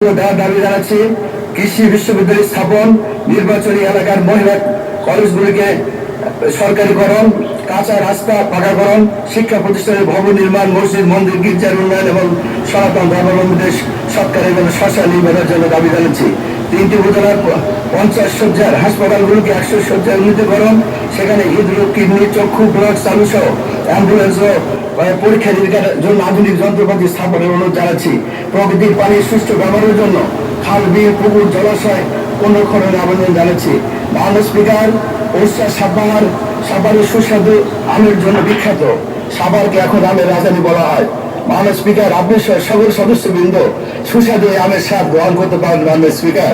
দাবি জানাচ্ছি কৃষি বিশ্ববিদ্যালয় স্থাপন, নির্বাচনী এলাকার মহিলা কলেজগুলিকে সরকারিকরণ, কাঁচা রাস্তা পাকাকরণ, শিক্ষা প্রতিষ্ঠানের ভবন নির্মাণ, মসজিদ মন্দির গির্জার উন্নয়ন এবং সনাতন ধর্মাবলম্বীদের সরকারি এবং শ্মশান নির্মাণের জন্য দাবি জানাচ্ছি। 3টি উপজেলার 50 শয্যার হাসপাতালগুলোকে 100 শয্যায় উন্নীতকরণ, সেখানে হৃদরোগ, কিডনি, চক্ষু, ব্লড চালু সহ অ্যাম্বুলেন্স ও পরীক্ষা নিরীক্ষার জন্য আধুনিক যন্ত্রপাতি স্থাপনের অনুরোধ জানাচ্ছি। প্রকৃতির পানির সুষ্ঠু ব্যবহারের জন্য খাল, বিল, পুকুর, জলাশয় পুনঃখননের আবেদন জানাচ্ছি। মাননীয় স্পিকার, সাভারের সুস্বাদু আমের জন্য বিখ্যাত। সাভারকে এখন আমের রাজধানী বলা হয়। মাননীয় স্পিকার, আপনি সকল সদস্যবৃন্দ সুস্বাদু আমের স্বাদ গ্রহণ করতে পারেন। মাননীয় স্পিকার,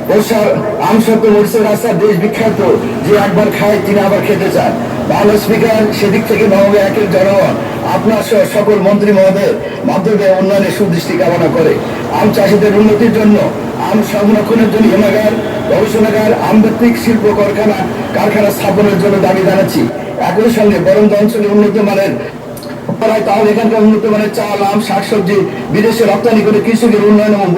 বর্ষার আম সত্য মরিচের রাস্তা দেশ বিখ্যাত, যে একবার খায় তিনি আবার খেতে চান। মাননীয় স্পিকার, সেদিক থেকে নবমে একের জনগণ আপনার সহ সকল মন্ত্রী মহোদয়ের মাধ্যমে উন্নয়নের সুদৃষ্টি কামনা করে আম চাষিদের উন্নতির জন্য, আম সংরক্ষণের জন্য হিমাগার, গবেষণাগার, আমভিত্তিক শিল্প কারখানা স্থাপনের জন্য দাবি জানাচ্ছি। একই সঙ্গে বরন্দ অঞ্চলে উন্নত মানের তাহলে এখানকার উন্নত মানের চাল, আম, শাকসবজি বিদেশে রপ্তানি করে কৃষকের উন্নয়ন এবং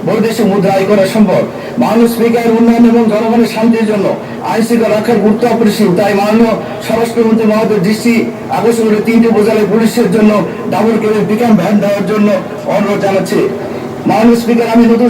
বৈদেশিক মুদ্রা আয় করা সম্ভব। মাননীয় স্পিকার, উন্নয়ন এবং জনগণের শান্তির জন্য আইন শৃঙ্খলা রক্ষার গুরুত্ব অপরিসীম। তাই মাননীয় স্বরাষ্ট্রমন্ত্রী মহোদয়ের দৃষ্টি আকর্ষণ করে 3টি উপজেলায় পুলিশের জন্য ডাবল কেবিন পিকআপ ভ্যান দেওয়ার জন্য অনুরোধ জানাচ্ছি। মাননীয় স্পিকার, আমি নতুন